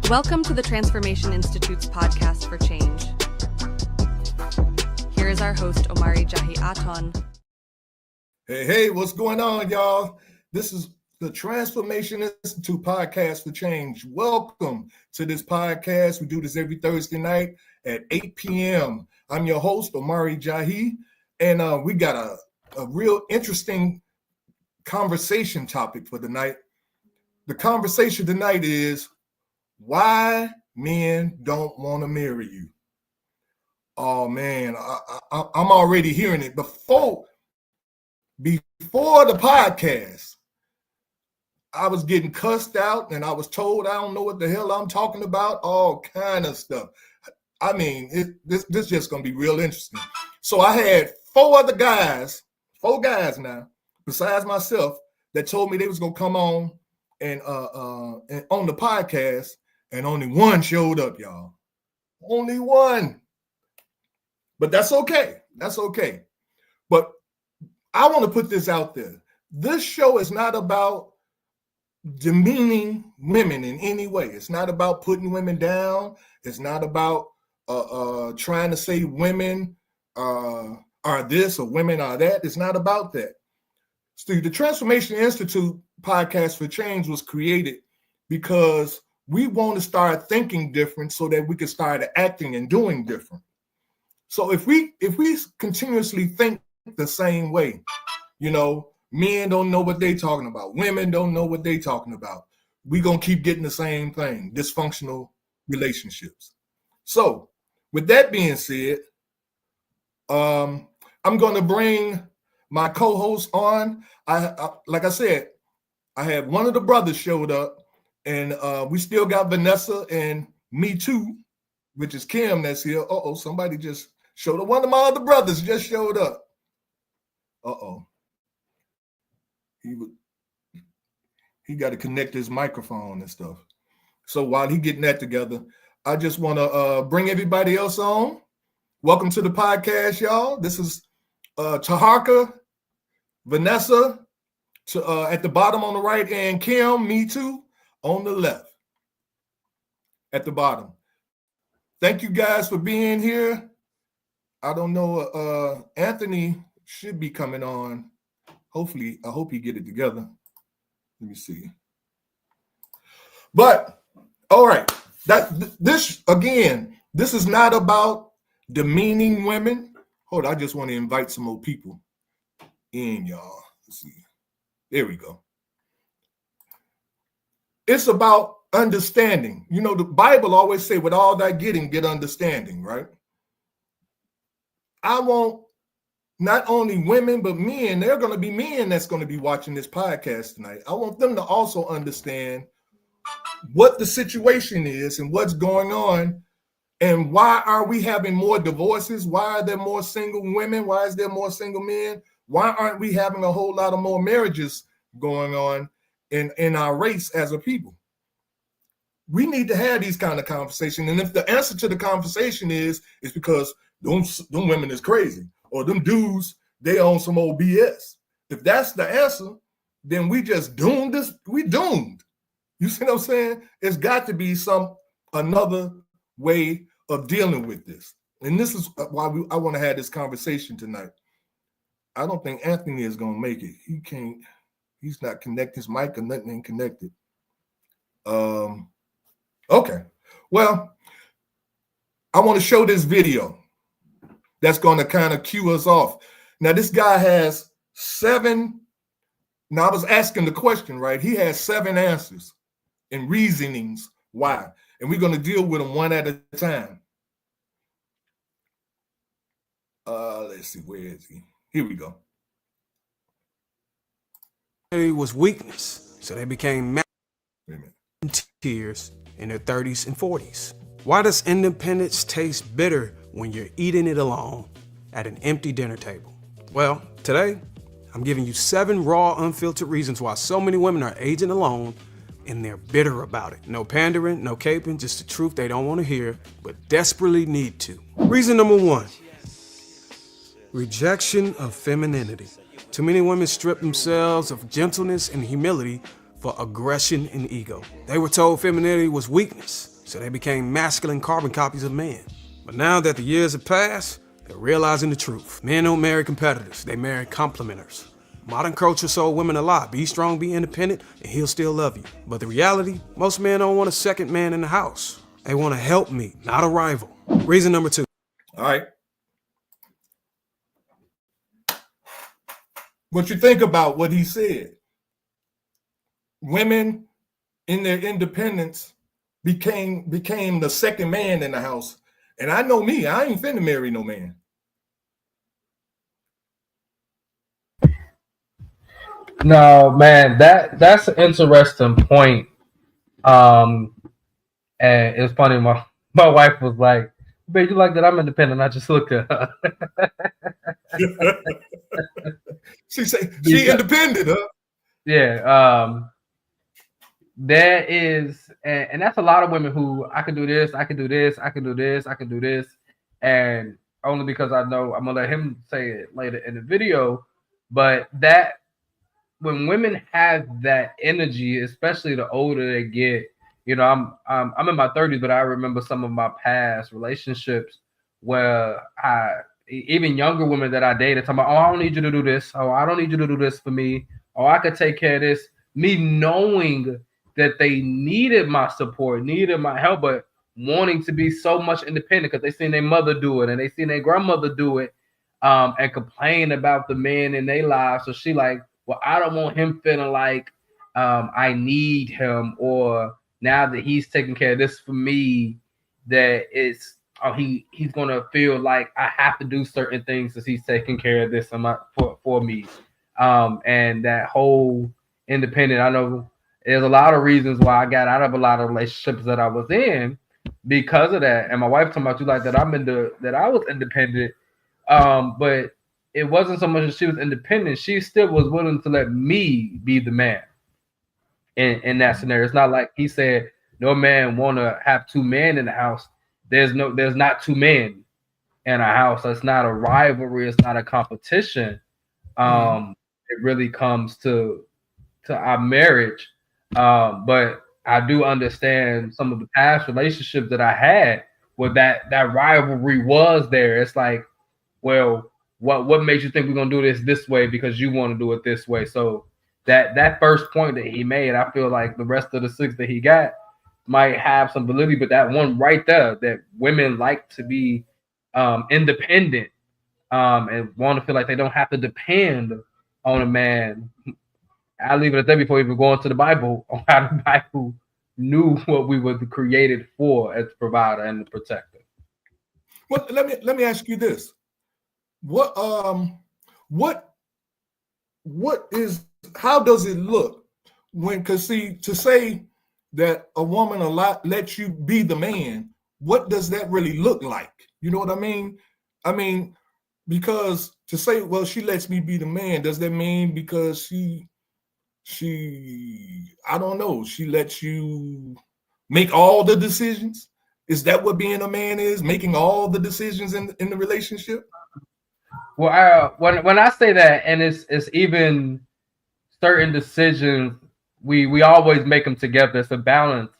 Welcome to the Transformation Institute's podcast for change. Here is our host, Omari Jahi Aton. Hey, what's going on, y'all? This is the Transformation Institute podcast for change. Welcome to this podcast. We do this every Thursday night at 8 p.m. I'm your host, Omari Jahi, and we got a real interesting conversation topic for the night. The conversation tonight is why men don't want to marry you. Oh man, I'm already hearing it. Before the podcast, I was getting cussed out and I was told I don't know what the hell I'm talking about, all kind of stuff. I mean, this just going to be real interesting. So I had four guys now, besides myself, that told me they was going to come on and on the podcast, and only one showed up, y'all. Only one. But that's okay. That's okay. But I want to put this out there. This show is not about demeaning women in any way. It's not about putting women down. It's not about trying to say women are this or women are that. It's not about that. Steve, the Transformation Institute podcast for change was created because we want to start thinking different so that we can start acting and doing different. So if we continuously think the same way, you know, men don't know what they're talking about, women don't know what they're talking about, we're going to keep getting the same thing, dysfunctional relationships. So with that being said, I'm going to bring my co-host on. Like I said, I had one of the brothers showed up, and we still got Vanessa and Me Too, which is Kim that's here. Somebody just showed up. One of my other brothers just showed up. He got to connect his microphone and stuff. So while he getting that together, I just want to bring everybody else on. Welcome to the podcast, y'all. This is Taharka, Vanessa, at the bottom on the right, and Kim, Me Too, on the left at the bottom. Thank you guys for being here. I don't know. Anthony should be coming on. Hopefully, I hope he get it together. Let me see. But all right, this is not about demeaning women. Hold on, I just want to invite some more people in, y'all. Let's see. There we go. It's about understanding. You know, the Bible always say, with all that getting, get understanding, right? I want not only women, but men. There are going to be men that's going to be watching this podcast tonight. I want them to also understand what the situation is and what's going on, and why are we having more divorces? Why are there more single women? Why is there more single men? Why aren't we having a whole lot of more marriages going on in our race as a people? We need to have these kind of conversations. And if the answer to the conversation is because them women is crazy, or them dudes, they own some old BS. If that's the answer, then we just doomed this. We doomed. You see what I'm saying? It's got to be another way of dealing with this. And this is why I want to have this conversation tonight. I don't think Anthony is going to make it. He can't. He's not connected. His mic or nothing ain't connected. Okay. Well, I want to show this video that's going to kind of cue us off. Now, this guy has 7. Now, I was asking the question, right? He has 7 answers and reasonings why. And we're going to deal with them one at a time. Let's see. Where is he? Here we go. It was weakness, so they became tears in their 30s and 40s. Why does independence taste bitter when you're eating it alone at an empty dinner table? Well, today, I'm giving you 7 raw, unfiltered reasons why so many women are aging alone and they're bitter about it. No pandering, no caping, just the truth they don't want to hear, but desperately need to. Reason number 1, rejection of femininity. Too many women strip themselves of gentleness and humility for aggression and ego. They were told femininity was weakness, so they became masculine carbon copies of men. But now that the years have passed, they're realizing the truth. Men don't marry competitors, they marry complementers. Modern culture sold women a lie. Be strong, be independent, and he'll still love you. But the reality, most men don't want a second man in the house. They want a helpmeet, not a rival. Reason number 2. All right. What you think about what he said? Women in their independence became the second man in the house. And I know me, I ain't finna marry no man. No, man, that's an interesting point. And it's funny, my wife was like, "Babe, you like that I'm independent?" I just looked at her. She say she independent, huh? Yeah. There is, and that's a lot of women who I can do this, I can do this, I can do this, I can do this, and only because I know I'm gonna let him say it later in the video, but that when women have that energy, especially the older they get, you know, I'm in my 30s, but I remember some of my past relationships where even younger women that I dated, talking about, oh, I don't need you to do this, oh, I don't need you to do this for me, oh, I could take care of this. Me knowing that they needed my support, needed my help, but wanting to be so much independent because they seen their mother do it and they seen their grandmother do it, and complain about the man in their lives. So she like, well, I don't want him feeling like I need him, or now that he's taking care of this for me, that it's he's gonna feel like I have to do certain things because he's taking care of this for me. And that whole independent, I know there's a lot of reasons why I got out of a lot of relationships that I was in because of that. And my wife talking about, you like that that I was independent. But it wasn't so much that she was independent. She still was willing to let me be the man in that scenario. It's not like he said, no man want to have two men in the house. There's not two men in a house. It's not a rivalry. It's not a competition. It really comes to our marriage. But I do understand some of the past relationships that I had where that rivalry was there. It's like, well, what makes you think we're gonna do this way because you want to do it this way? So that first point that he made, I feel like the rest of the 6 that he got might have some validity, but that one right there, that women like to be independent and want to feel like they don't have to depend on a man. I'll leave it at that before even going to the Bible on how the Bible knew what we were created for as the provider and the protector. Well, let me ask you this. How does it look when, because see, to say that a woman lets you be the man, what does that really look like? You know what I mean? I mean, because to say, well, she lets me be the man, does that mean because she I don't know, she lets you make all the decisions? Is that what being a man is, making all the decisions in the relationship? Well, when I say that, and it's even certain decisions, we always make them together. It's a balance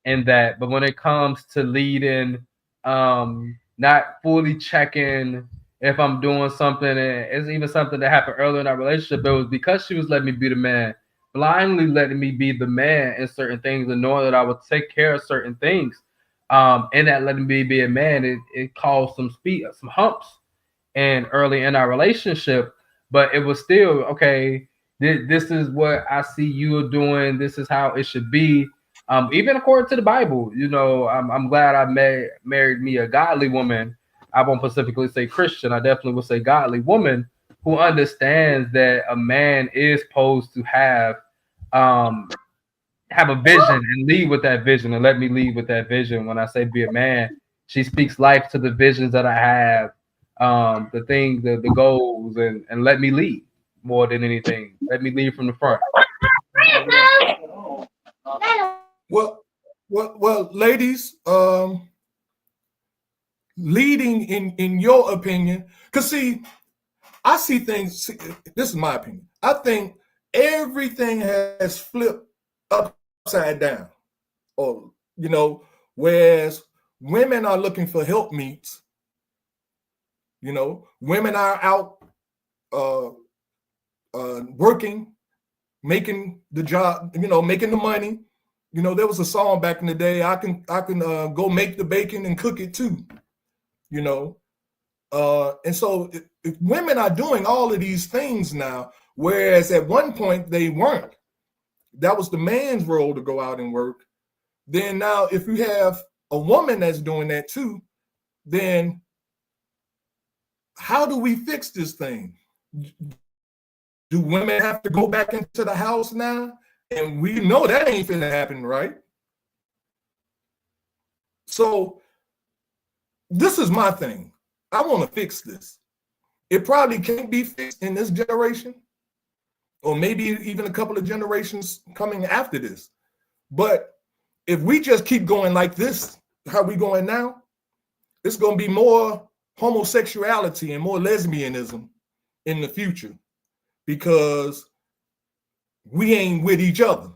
in that. But when it comes to leading, not fully checking if I'm doing something, and it's even something that happened earlier in our relationship. It was because she was letting me be the man, blindly letting me be the man in certain things, and knowing that I would take care of certain things. And that letting me be a man, it caused some humps and early in our relationship, but it was still okay. This is what I see you doing. This is how it should be. Even according to the Bible, you know, I'm glad I married me a godly woman. I won't specifically say Christian. I definitely will say godly woman who understands that a man is supposed to have a vision and lead with that vision, and let me lead with that vision. When I say be a man, she speaks life to the visions that I have. The things, the goals, and let me lead more than anything. Let me lead from the front. Well, ladies, leading in your opinion, because see, I see things. This is my opinion. I think everything has flipped upside down, or you know, Whereas women are looking for helpmeets. You know, women are out working, making the job, you know, making the money. You know, there was a song back in the day, I can go make the bacon and cook it too, you know. And so if women are doing all of these things now, whereas at one point they weren't. That was the man's role to go out and work. Then now if you have a woman that's doing that too, then how do we fix this thing? Do women have to go back into the house now? And we know that ain't finna happen, right? So this is my thing. I want to fix this. It probably can't be fixed in this generation, or maybe even a couple of generations coming after this. But if we just keep going like this, how we going now, it's going to be more homosexuality and more lesbianism in the future, because we ain't with each other.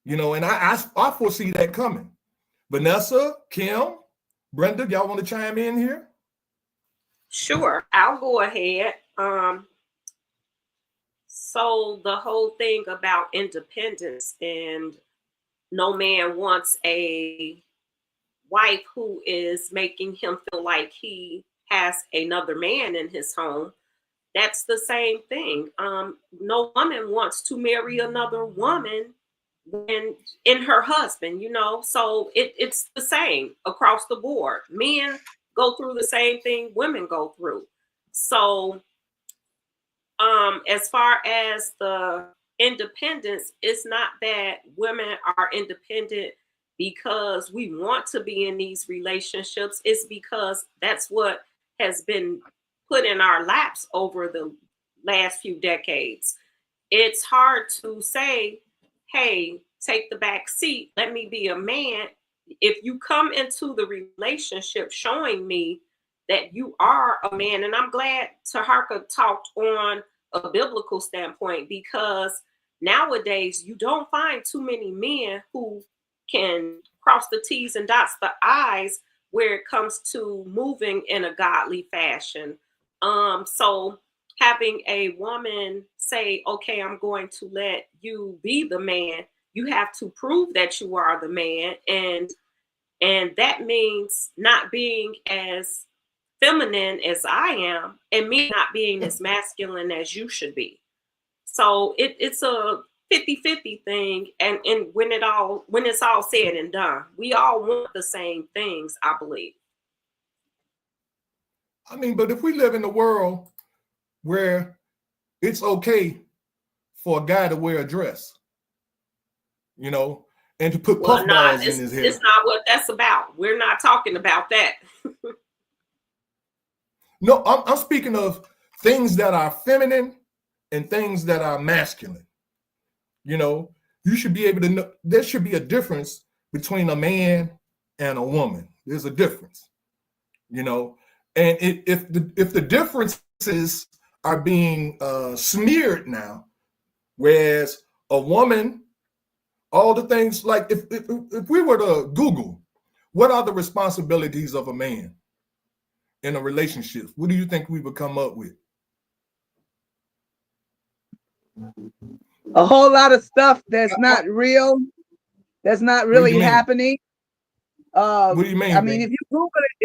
You know, and I foresee that coming. Vanessa, Kim, Brenda, y'all want to chime in here? Sure, I'll go ahead. So the whole thing about independence, and no man wants a wife who is making him feel like he has another man in his home. That's the same thing. No woman wants to marry another woman when in her husband, you know. So it's the same across the board. Men go through the same thing women go through. So as far as the independence, it's not that women are independent because we want to be in these relationships. It's because that's what has been put in our laps over the last few decades. It's hard to say, hey, take the back seat, let me be a man. If you come into the relationship showing me that you are a man, and I'm glad Taharka talked on a biblical standpoint, because nowadays you don't find too many men who can cross the T's and dots the I's where it comes to moving in a godly fashion. So having a woman say, okay, I'm going to let you be the man, you have to prove that you are the man. And that means not being as feminine as I am, and me not being as masculine as you should be. So it's a 50-50 thing. And when it's all said and done, we all want the same things, I believe. I mean, but if we live in a world where it's okay for a guy to wear a dress, you know, and to put puffballs in his hair. It's not what that's about. We're not talking about that. No, I'm speaking of things that are feminine and things that are masculine. You know, you should be able to know, there should be a difference between a man and a woman. There's a difference, you know, and if the differences are being smeared now, whereas a woman, all the things, like if we were to Google, what are the responsibilities of a man in a relationship, what do you think we would come up with? A whole lot of stuff that's not real, that's not really happening. What do you mean? I mean, if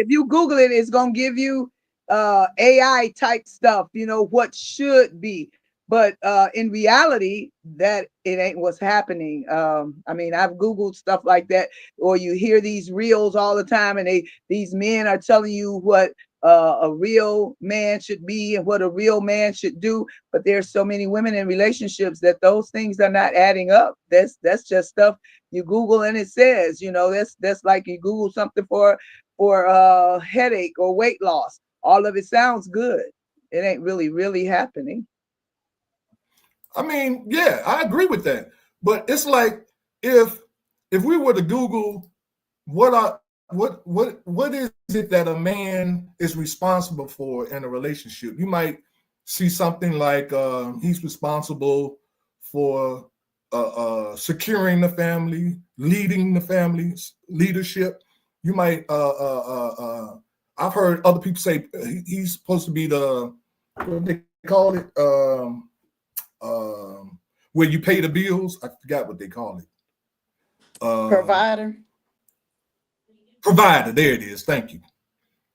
you Google it, it's gonna give you AI type stuff, you know, what should be. But in reality, that it ain't what's happening. I mean, I've Googled stuff like that, or you hear these reels all the time, and these men are telling you what a real man should be and what a real man should do. But there's so many women in relationships that those things are not adding up. That's just stuff you Google and it says, you know, that's like you Google something for headache or weight loss. All of it sounds good. It ain't really happening. I mean, yeah, I agree with that. But it's like if we were to Google what is it that a man is responsible for in a relationship, you might see something like he's responsible for securing the family, leading the family's leadership. You might I've heard other people say he's supposed to be the, what they call it, where you pay the bills. I forgot what they call it. Provider. Provider, there it is. Thank you.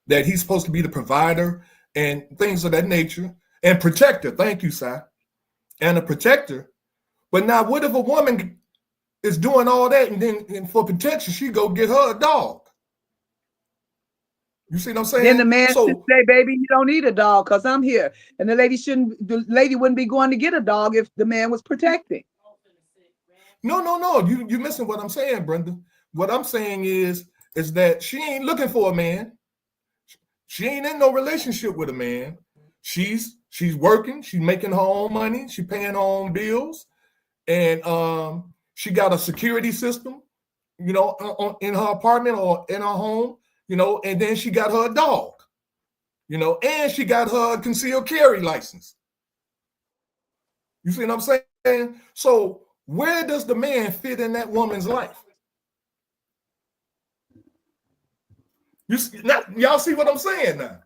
That he's supposed to be the provider and things of that nature, and protector. Thank you, Si. And a protector. But now, what if a woman is doing all that, and then for protection, she go get her a dog? You see what I'm saying? Then the man should say, "Baby, you don't need a dog because I'm here." And the lady wouldn't be going to get a dog if the man was protecting. No. You missing what I'm saying, Brenda. What I'm saying is that she ain't looking for a man. She ain't in no relationship with a man. She's working. She's making her own money. She's paying her own bills, and she got a security system, in her apartment or in her home, and then she got her a dog, and she got her concealed carry license. You see what I'm saying? So where does the man fit in that woman's life? Y'all see what I'm saying now?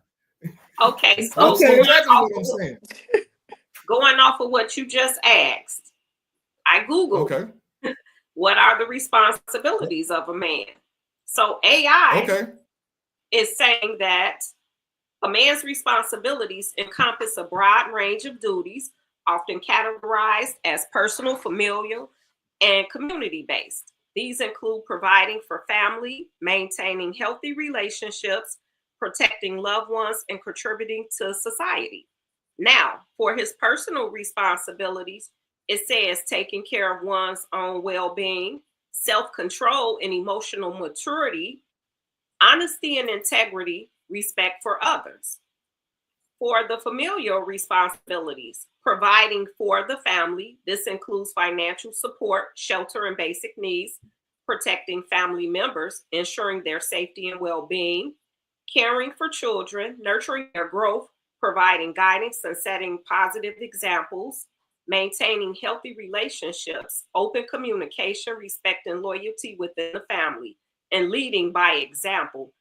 Okay, so exactly what I'm saying. Going off of what you just asked, I Googled, okay, what are the responsibilities of a man? So AI is saying that a man's responsibilities encompass a broad range of duties, often categorized as personal, familial, and community-based. These include providing for family, maintaining healthy relationships, protecting loved ones, and contributing to society. Now, for his personal responsibilities, it says taking care of one's own well-being, self-control and emotional maturity, honesty and integrity, respect for others. For the familial responsibilities, providing for the family. This includes financial support, shelter, and basic needs, protecting family members, ensuring their safety and well-being, caring for children, nurturing their growth, providing guidance and setting positive examples, maintaining healthy relationships, open communication, respect, and loyalty within the family, and leading by example,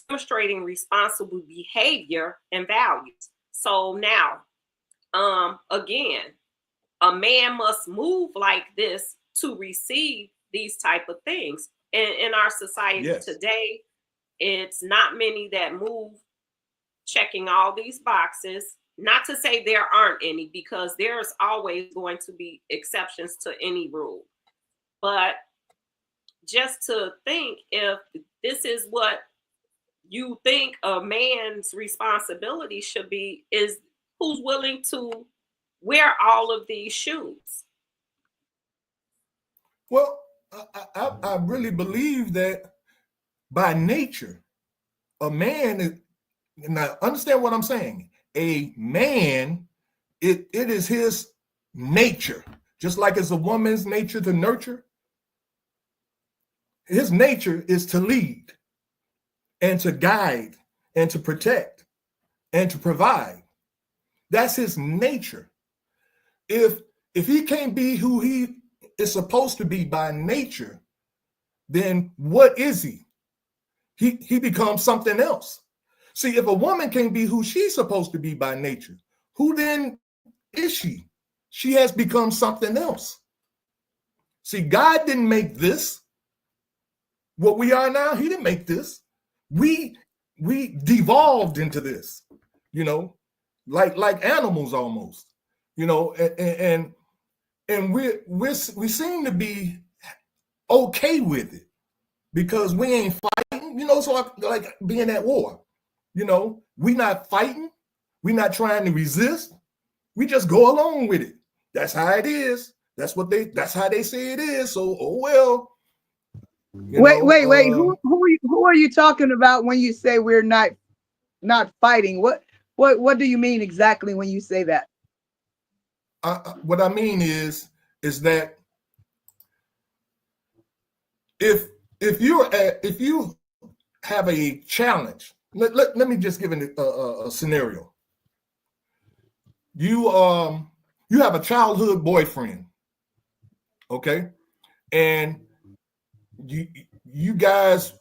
demonstrating responsible behavior and values. So now, again, a man must move like this to receive these type of things. In our society today, it's not many that move checking all these boxes. Not to say there aren't any, because there's always going to be exceptions to any rule. But just to think, if this is what you think a man's responsibility should be, is who's willing to wear all of these shoes? Well, I really believe that by nature, a man is, now understand what I'm saying. A man, it is his nature, just like it's a woman's nature to nurture. His nature is to lead and to guide and to protect and to provide. That's his nature. If he can't be who he is supposed to be by nature, then what is he? He becomes something else. See, if a woman can't be who she's supposed to be by nature, who then is she? She has become something else. See, God didn't make this. What we are now, he didn't make this. We devolved into this, like animals almost, and we seem to be okay with it because we ain't fighting, so like being at war, we not fighting, we not trying to resist, we just go along with it. That's how it is. That's how they say it is. So, oh well. Wait. Who are you talking about when you say we're not fighting? What do you mean exactly when you say that? What I mean is that if you have a challenge, let me just give a scenario. You have a childhood boyfriend, Okay. And you guys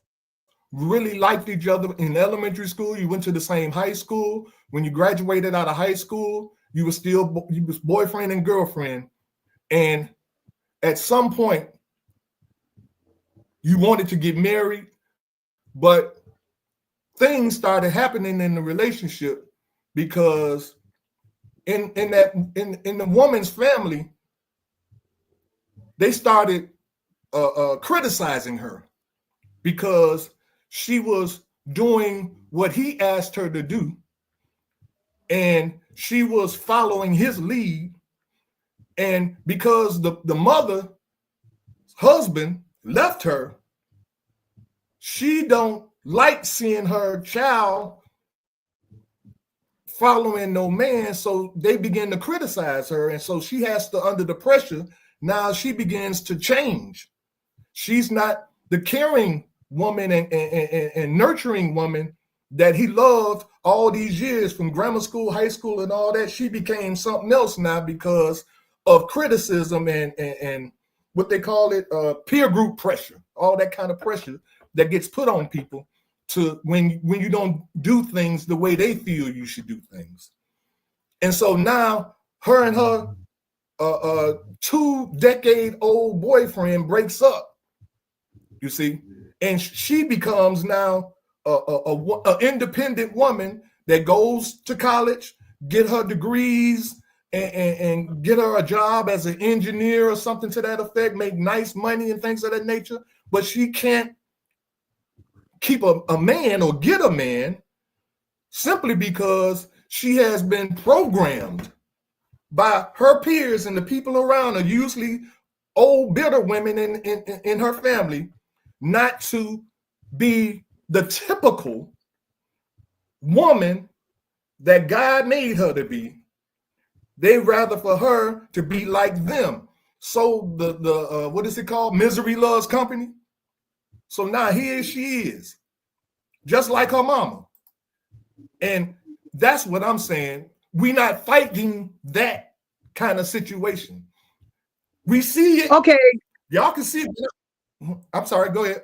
really liked each other in elementary school. You went to the same high school. When you graduated out of high school, you was boyfriend and girlfriend. And at some point, you wanted to get married, but things started happening in the relationship because in the woman's family, they started criticizing her because she was doing what he asked her to do, and she was following his lead. And because the mother husband left her, she don't like seeing her child following no man, so they begin to criticize her, and so she has to, under the pressure, now she begins to change. She's not the caring woman and nurturing woman that he loved all these years from grammar school, high school, and all that. She became something else now because of criticism and what they call it, peer group pressure, all that kind of pressure that gets put on people to when you don't do things the way they feel you should do things. And so now her and her 2-decade-old boyfriend breaks up, you see, and she becomes now a independent woman that goes to college, get her degrees, and get her a job as an engineer or something to that effect, make nice money and things of that nature. But she can't keep a man or get a man simply because she has been programmed by her peers and the people around her, usually old, bitter women in her family, not to be the typical woman that God made her to be. They rather for her to be like them. So the what is it called? Misery loves company. So now here she is, just like her mama. And that's what I'm saying. We're not fighting that kind of situation. We see it. Okay. Y'all can see it. I'm sorry, go ahead.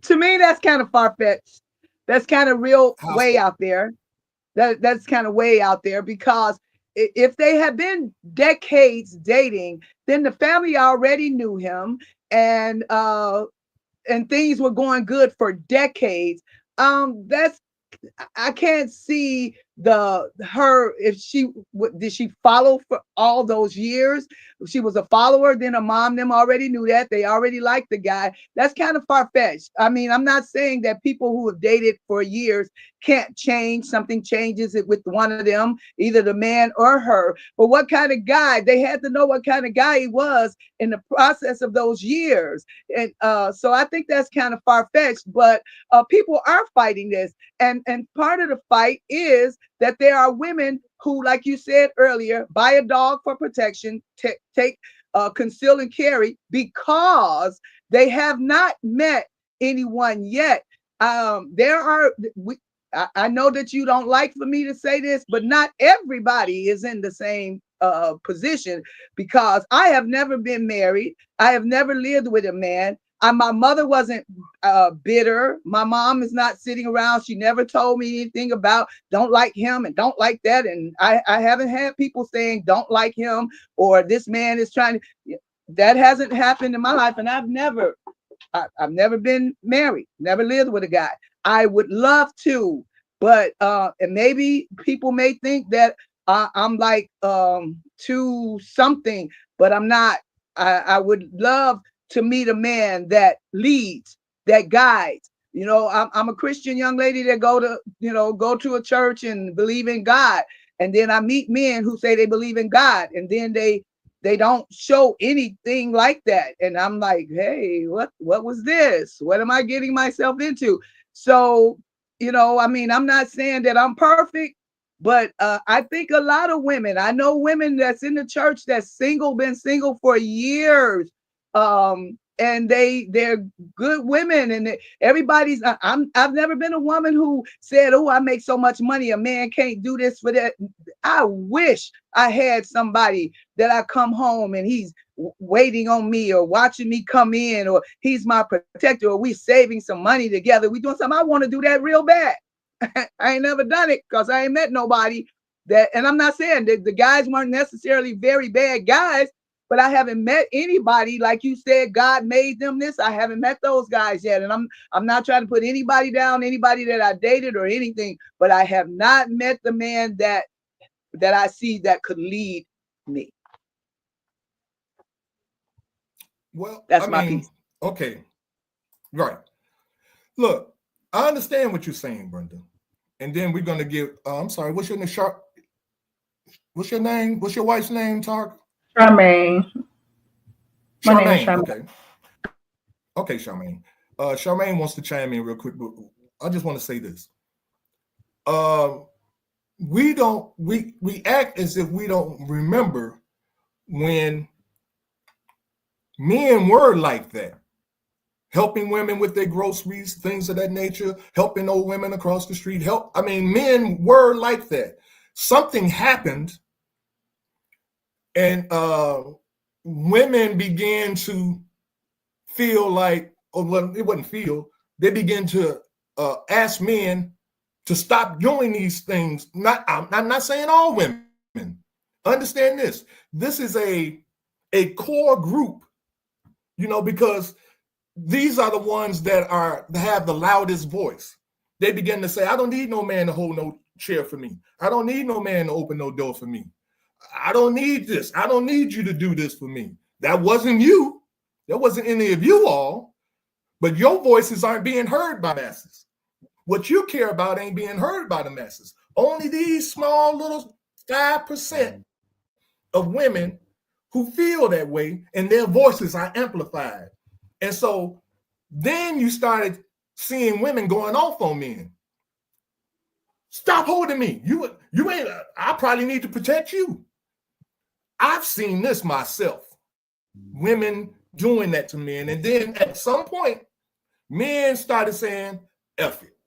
To me, that's kind of far-fetched. That's kind of real way out there. That's kind of way out there, because if they had been decades dating, then the family already knew him, and things were going good for decades. I can't see her, if she did she follow for all those years. If she was a follower, then her mom them already knew that, they already liked the guy. That's kind of far-fetched. I mean, I'm not saying that people who have dated for years can't change. Something changes it with one of them, either the man or her. But what kind of guy? They had to know what kind of guy he was in the process of those years. And so I think that's kind of far-fetched, but people are fighting this. And part of the fight is that there are women who, like you said earlier, buy a dog for protection, take conceal and carry, because they have not met anyone yet. I know that you don't like for me to say this, but not everybody is in the same position, because I have never been married. I have never lived with a man. My mother wasn't bitter. My mom is not sitting around. She never told me anything about don't like him and don't like that. And I haven't had people saying don't like him or this man is trying to. That hasn't happened in my life. And I've never been married, never lived with a guy. I would love to, but and maybe people may think that I'm like too something, but I'm not. I would love to meet a man that leads, that guides. You know, I'm a Christian young lady that go to a church and believe in God. And then I meet men who say they believe in God, and then they don't show anything like that. And I'm like, hey, what was this? What am I getting myself into? So, I mean, I'm not saying that I'm perfect, but I think a lot of women, I know women that's in the church that's single, been single for years, and they're good women, and everybody's. I've never been a woman who said, "Oh, I make so much money, a man can't do this for that." I wish I had somebody that I come home and he's waiting on me or watching me come in, or he's my protector, or we saving some money together. We doing something. I want to do that real bad. I ain't never done it because I ain't met nobody that, and I'm not saying that the guys weren't necessarily very bad guys, but I haven't met anybody like you said, God made them this. I haven't met those guys yet. And I'm not trying to put anybody down, anybody that I dated or anything, but I have not met the man that I see that could lead me. Well, that's my piece. Okay. Right. Look, I understand what you're saying, Brenda. And then we're gonna give I'm sorry, what's your name? What's your name? What's your wife's name, Tark? Charmaine. My name is Charmaine. Okay, Charmaine. Charmaine wants to chime in real quick, but I just want to say this. We act as if we don't remember when men were like that, helping women with their groceries, things of that nature, helping old women across the street. Men were like that. Something happened, and women began to feel like, well, it wasn't feel, they began to ask men to stop doing these things. I'm not saying all women. Understand this. This is a core group, because these are the ones that have the loudest voice. They begin to say, I don't need no man to hold no chair for me. I don't need no man to open no door for me. I don't need this. I don't need you to do this for me. That wasn't you. That wasn't any of you all. But your voices aren't being heard by masses. What you care about ain't being heard by the masses. Only these small little 5% of women who feel that way, and their voices are amplified. And so then you started seeing women going off on men. Stop holding me. You ain't, I probably need to protect you. I've seen this myself. Women doing that to men. And then at some point, men started saying, F it.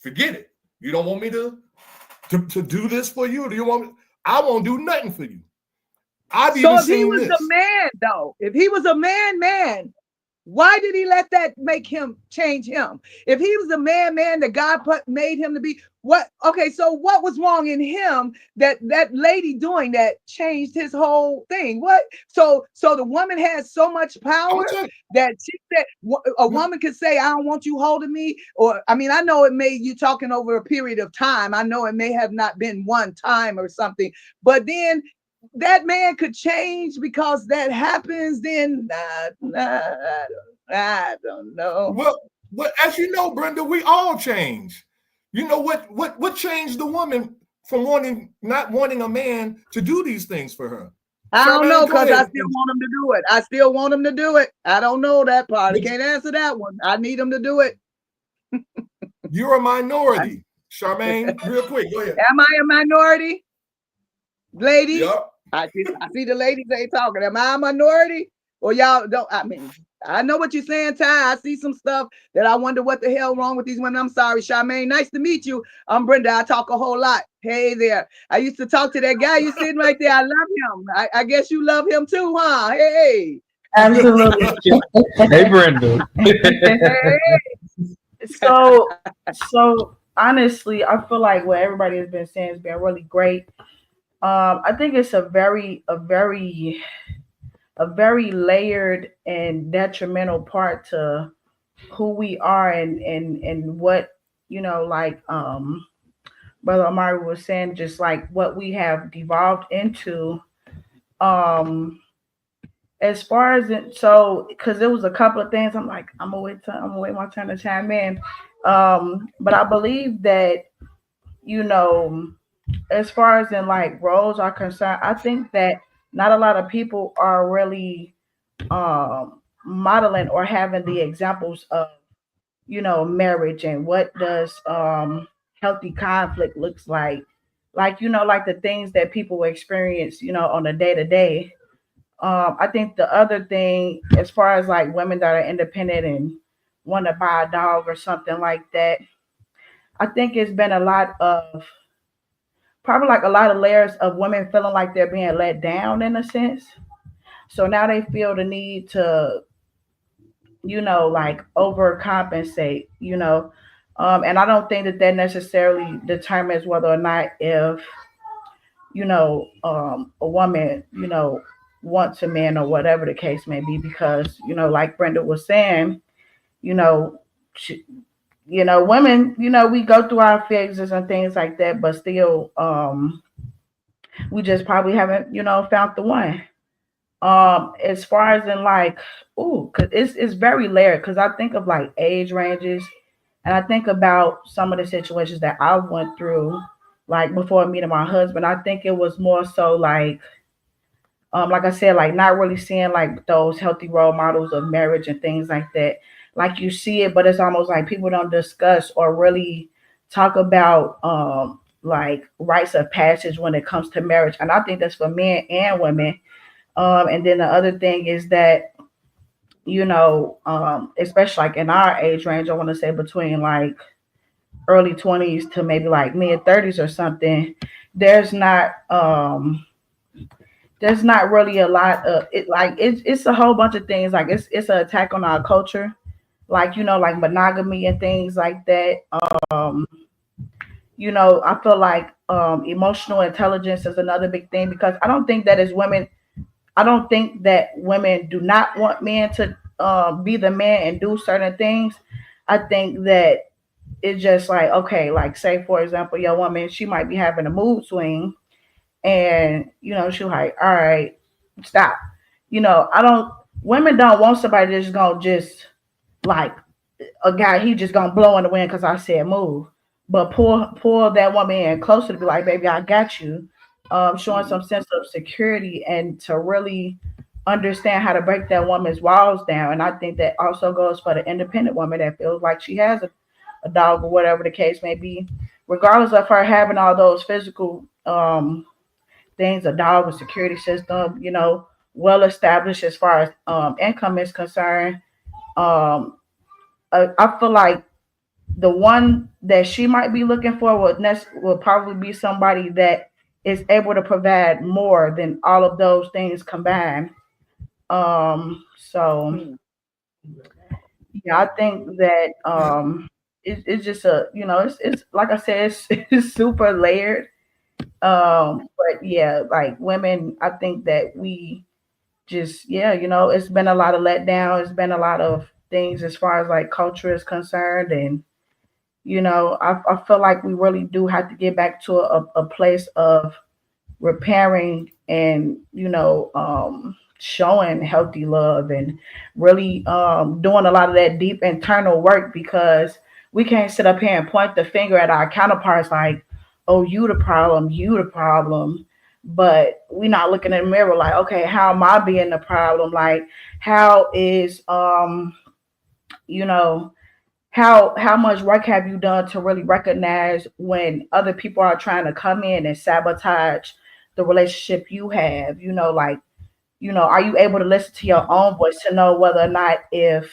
Forget it. You don't want me to do this for you? Do you want me? I won't do nothing for you. So if he was a man, though, if he was a man, why did he let that make him change him? If he was a man that God made him to be, what? Okay, so what was wrong in him that lady doing that changed his whole thing? What? So the woman has so much power that she said a woman could say, I don't want you holding me. Or, I know it may, you talking over a period of time. I know it may have not been one time or something, but then that man could change because that happens. Then I don't know. Well, as you know, Brenda, we all change. You know what changed the woman from not wanting a man to do these things for her? I don't know, because I still want him to do it. I still want him to do it. I don't know that part. I can't answer that one. I need him to do it. You're a minority, Charmaine. Real quick, go ahead. Am I a minority, ladies? Yep. I see the ladies ain't talking. Am I a minority? Or y'all don't? I know what you're saying, Ty. I see some stuff that I wonder what the hell wrong with these women. I'm sorry, Charmaine. Nice to meet you. I'm Brenda. I talk a whole lot. Hey there. I used to talk to that guy you sitting right there. I love him. I guess you love him too, huh? Hey. Absolutely. Hey, Brenda. So honestly, I feel like what everybody has been saying has been really great. I think it's a very layered and detrimental part to who we are and what, Brother Omari was saying, just like what we have devolved into. As far as because there was a couple of things I'm like, I'm gonna wait my turn to chime in. But I believe that, as far as in like roles are concerned, I think that not a lot of people are really modeling or having the examples of, marriage and what does healthy conflict looks like, like the things that people experience, on a day-to-day. I think the other thing, as far as like women that are independent and want to buy a dog or something like that, I think it's been a lot of probably like a lot of layers of women feeling like they're being let down in a sense. So now they feel the need to, like overcompensate, and I don't think that that necessarily determines whether or not if, a woman, wants a man or whatever the case may be, because, like Brenda was saying, you know, she, women, we go through our phases and things like that, but still, we just probably haven't, found the one. As far as in like, cause it's very layered. Cause I think of like age ranges, and I think about some of the situations that I went through, like before meeting my husband. I think it was more so like I said, like not really seeing like those healthy role models of marriage and things like that. Like you see it, but it's almost like people don't discuss or really talk about like rites of passage when it comes to marriage. And I think that's for men and women. And then the other thing is that, especially like in our age range, I want to say between like early 20s to maybe like mid 30s or something, there's not really a lot of it. Like it's a whole bunch of things. Like it's an attack on our culture, like like monogamy and things like that. Um, I feel like emotional intelligence is another big thing, because I don't think that as women, I don't think that women do not want men to be the man and do certain things. I think that it's just like, okay, like say for example, your woman, she might be having a mood swing, and she's like, all right, stop. I don't. Women don't want somebody that's gonna just like a guy. He just gonna blow in the wind because I said move. But pull that woman in closer to be like, baby, I got you. Showing some sense of security and to really understand how to break that woman's walls down. And I think that also goes for the independent woman that feels like she has a dog or whatever the case may be, regardless of her having all those physical things, a dog, a security system, well established as far as income is concerned. I feel like the one that she might be looking for will probably be somebody that is able to provide more than all of those things combined. So yeah, I think that it's just it's like I said, it's super layered. But yeah, like women, I think that we just it's been a lot of letdown. It's been a lot of things as far as like culture is concerned, and I feel like we really do have to get back to a place of repairing and showing healthy love and really doing a lot of that deep internal work, because we can't sit up here and point the finger at our counterparts like, oh, you the problem, but we're not looking in the mirror like, okay, how am I being the problem? Like, how is how much work have you done to really recognize when other people are trying to come in and sabotage the relationship you have? Are you able to listen to your own voice to know whether or not if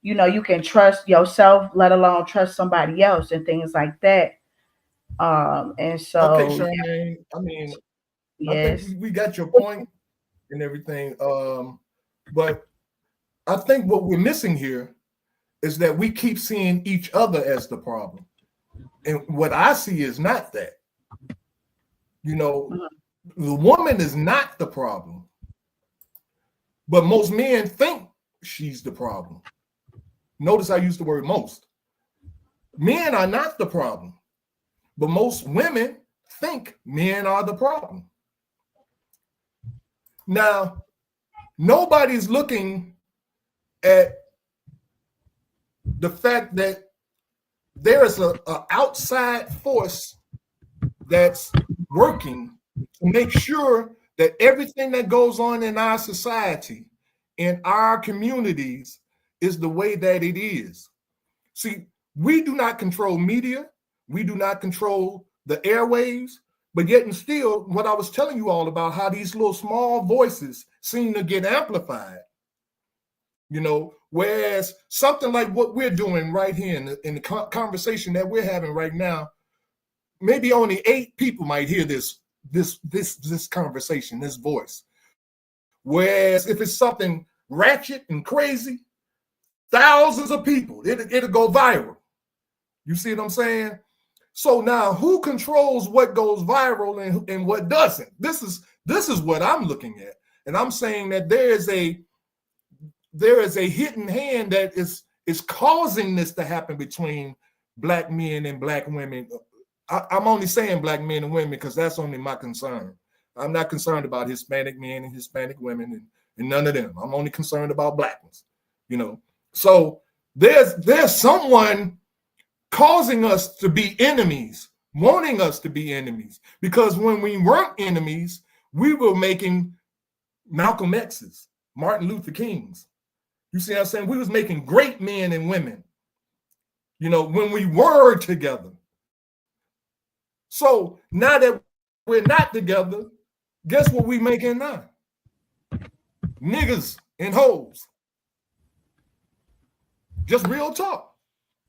you can trust yourself, let alone trust somebody else and things like that. And so Okay, Charmaine. I mean, yes. I think we got your point and everything. But I think what we're missing here is that we keep seeing each other as the problem. And what I see is not that. The woman is not the problem. But most men think she's the problem. Notice I use the word most. Men are not the problem. But most women think men are the problem. Now, nobody's looking at the fact that there is an outside force that's working to make sure that everything that goes on in our society, in our communities, is the way that it is. See, we do not control media. We do not control the airwaves. But yet and still, what I was telling you all about, how these little small voices seem to get amplified, whereas something like what we're doing right here in the conversation that we're having right now, maybe only 8 people might hear this conversation, this voice. Whereas if it's something ratchet and crazy, thousands of people, it'll go viral. You see what I'm saying? So now, who controls what goes viral and what doesn't? This is what I'm looking at, and I'm saying that there is a hidden hand that is causing this to happen between Black men and Black women. I'm only saying Black men and women because that's only my concern. I'm not concerned about Hispanic men and Hispanic women and none of them. I'm only concerned about Black ones. So there's someone causing us to be enemies, wanting us to be enemies, because when we weren't enemies, we were making Malcolm X's, Martin Luther King's. You see what I'm saying? We was making great men and women, when we were together. So now that we're not together, guess what we making now? Niggas and hoes. Just real talk.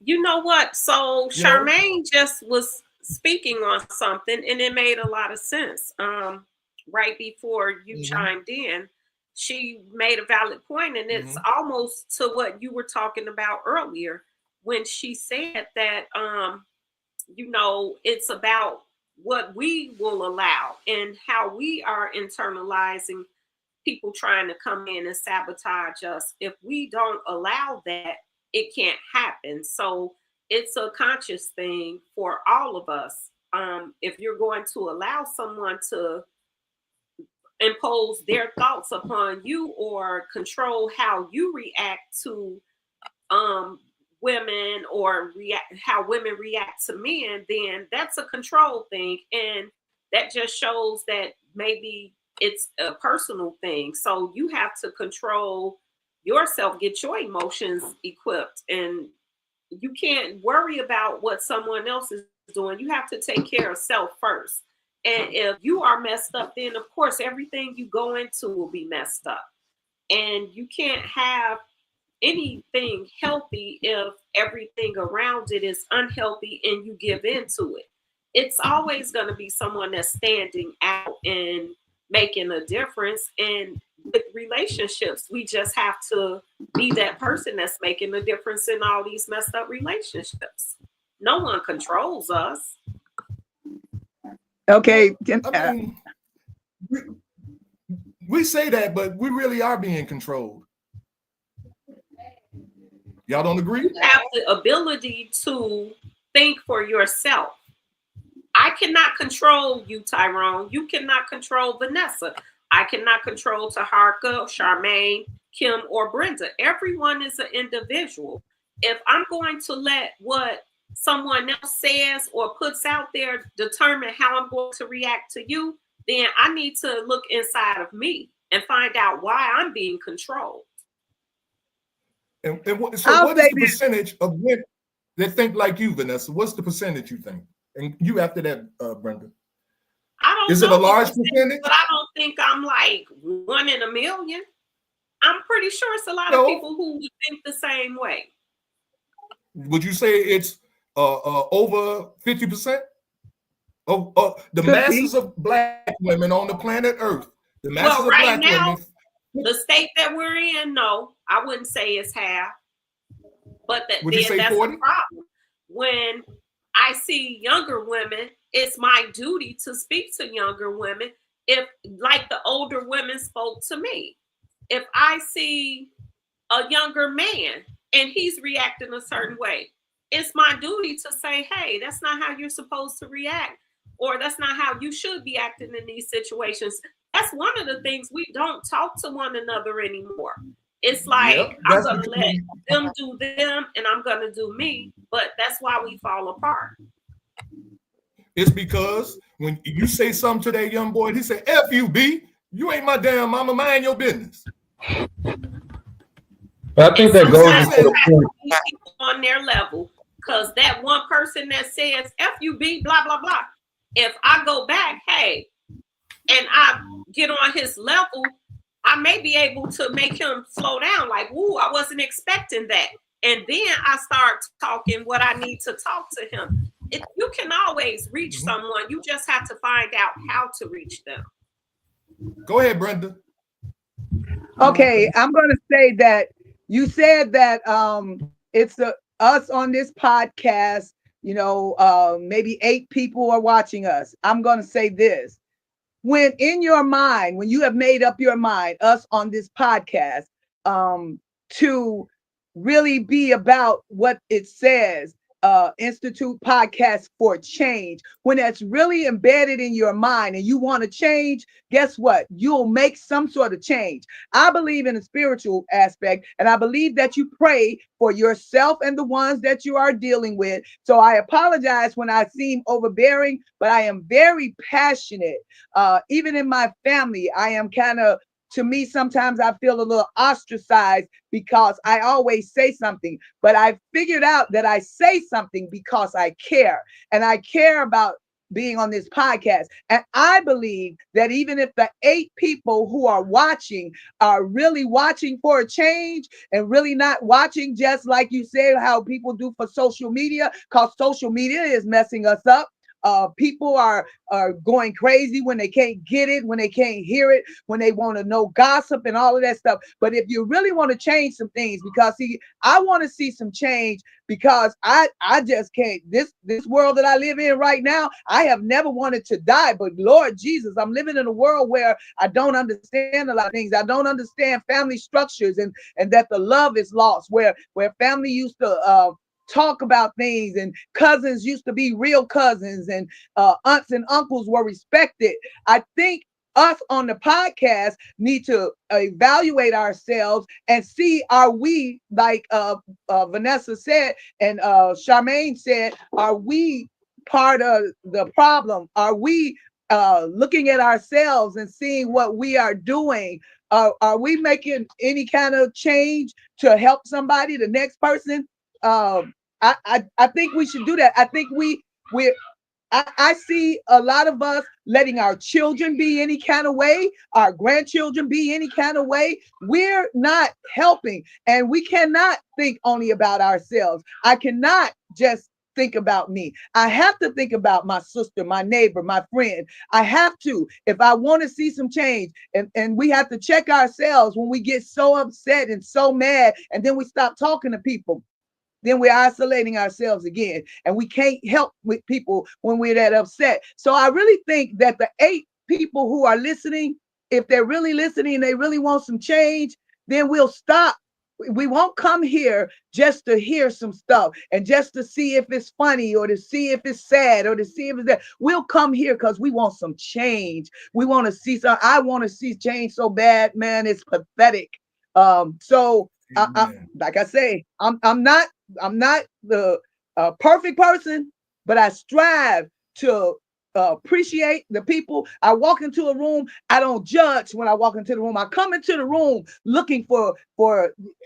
You know what? So Charmaine just was speaking on something, and it made a lot of sense. Right before you chimed in, she made a valid point, and it's almost to what you were talking about earlier when she said that, it's about what we will allow and how we are internalizing people trying to come in and sabotage us. If we don't allow that, it can't happen. So it's a conscious thing for all of us. If you're going to allow someone to impose their thoughts upon you or control how you react to women or how women react to men, then that's a control thing. And that just shows that maybe it's a personal thing. So you have to control yourself, get your emotions equipped, and you can't worry about what someone else is doing. You have to take care of self first. And if you are messed up, then of course everything you go into will be messed up. And you can't have anything healthy if everything around it is unhealthy and you give into it. It's always going to be someone that's standing out and making a difference. And with relationships, we just have to be that person that's making a difference in all these messed up relationships. No one controls us. Okay. I mean, we say that, but we really are being controlled. Y'all don't agree? You have the ability to think for yourself. I cannot control you, Tyrone. You cannot control Vanessa. I cannot control Taharka, Charmaine, Kim, or Brenda. Everyone is an individual. If I'm going to let what someone else says or puts out there determine how I'm going to react to you, then I need to look inside of me and find out why I'm being controlled. And what is the percentage of women that think like you, Vanessa? What's the percentage you think? And you after that, Brenda? I don't know. Is it a large percentage? But I don't think I'm like 1 in a million. I'm pretty sure it's a lot of people who would think the same way. Would you say it's over 50%? Of the masses of Black women on the planet Earth. The masses of right Black now, women. The state that we're in, no, I wouldn't say it's half. But that's 40? The problem. When I see younger women, it's my duty to speak to younger women if, like the older women spoke to me. If I see a younger man and he's reacting a certain way, it's my duty to say, hey, that's not how you're supposed to react, or that's not how you should be acting in these situations. That's one of the things, we don't talk to one another anymore. It's like, I'm going to let them do them and I'm going to do me, but that's why we fall apart. It's because when you say something to that young boy, he say, F you, B, you ain't my damn mama, mind your business. But I think that goes to the point. On their level, because that one person that says F you, B, blah, blah, blah, if I go back, hey, and I get on his level, I may be able to make him slow down. Like, woo, I wasn't expecting that. And then I start talking what I need to talk to him. You can always reach someone. You just have to find out how to reach them. Go ahead, Brenda. Okay, I'm going to say that you said that it's us on this podcast, you know, maybe 8 people are watching us. I'm going to say this. When in your mind, when you have made up your mind, us on this podcast, to really be about what it says, Institute Podcast for Change, when that's really embedded in your mind and you want to change, guess what? You'll make some sort of change. I believe in a spiritual aspect, and I believe that you pray for yourself and the ones that you are dealing with. So I apologize when I seem overbearing, but I am very passionate. Even in my family, I am kind of, to me, sometimes I feel a little ostracized because I always say something, but I figured out that I say something because I care, and I care about being on this podcast. And I believe that even if the 8 people who are watching are really watching for a change and really not watching just like you said, how people do for social media, because social media is messing us up. People are going crazy when they can't get it, when they can't hear it, when they want to know gossip and all of that stuff. But if you really want to change some things, because see, I want to see some change, because I just can't. This world that I live in right now, I have never wanted to die, but Lord Jesus, I'm living in a world where I don't understand a lot of things. I don't understand family structures, and that the love is lost, where family used to talk about things, and cousins used to be real cousins, and aunts and uncles were respected. I think us on the podcast need to evaluate ourselves and see, are we, like Vanessa said and Charmaine said, are we part of the problem? Are we looking at ourselves and seeing what we are doing? Are we making any kind of change to help somebody, the next person? I think we should do that. I think I see a lot of us letting our children be any kind of way, our grandchildren be any kind of way. We're not helping, and we cannot think only about ourselves. I cannot just think about me. I have to think about my sister, my neighbor, my friend. I have to, if I want to see some change. And we have to check ourselves when we get so upset and so mad, and then we stop talking to people. Then we're isolating ourselves again, and we can't help with people when we're that upset. So I really think that the 8 people who are listening, if they're really listening and they really want some change, then we'll stop. We won't come here just to hear some stuff and just to see if it's funny or to see if it's sad or to see if it's that. We'll come here because we want some change. We want to see some. I want to see change so bad, man. It's pathetic. So like I say, I'm not the perfect person, but I strive to appreciate the people. I walk into a room, I don't judge when I walk into the room. I come into the room looking for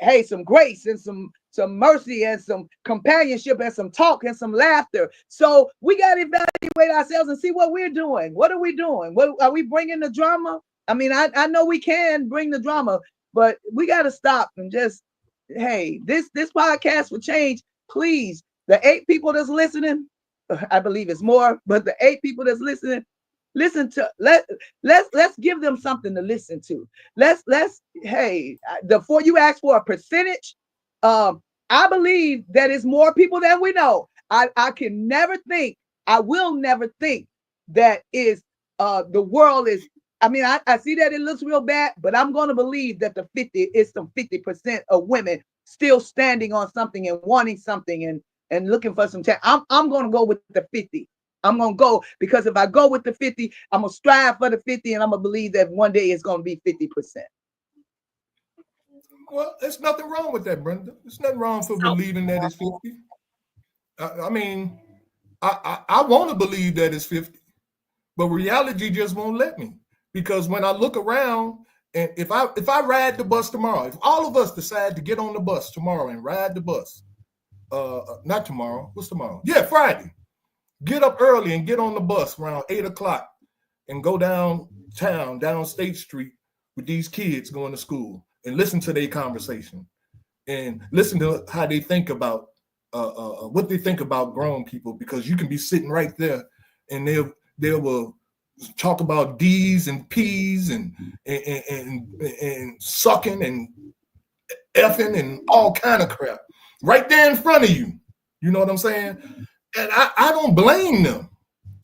hey, some grace and some mercy and some companionship and some talk and some laughter. So we got to evaluate ourselves and see what we're doing. What are we doing? What are we bringing the drama? I mean, I know we can bring the drama, but we got to stop and just, hey, this podcast will change. Please, the 8 people that's listening, I believe it's more, but the 8 people that's listening, listen to, let's give them something to listen to. Let's hey, before you ask for a percentage, I believe that it's more people than we know. I can never think, I will never think that is the world is. I mean, I see that it looks real bad, but I'm going to believe that the 50 is some 50% of women still standing on something and wanting something and looking for some time. I'm going to go with the 50. I'm going to go, because if I go with the 50, I'm going to strive for the 50, and I'm going to believe that one day it's going to be 50%. Well, there's nothing wrong with that, Brenda. There's nothing wrong for believing that it's 50. I mean, I want to believe that it's 50, but reality just won't let me. Because when I look around, and if I ride the bus tomorrow, if all of us decide to get on the bus tomorrow and ride the bus, not tomorrow, what's tomorrow? Yeah, Friday. Get up early and get on the bus around 8 o'clock and go downtown, down State Street with these kids going to school and listen to their conversation and listen to how they think about what they think about grown people, because you can be sitting right there and they will talk about D's and P's and sucking and effing and all kind of crap right there in front of you. You know what I'm saying? And I don't blame them.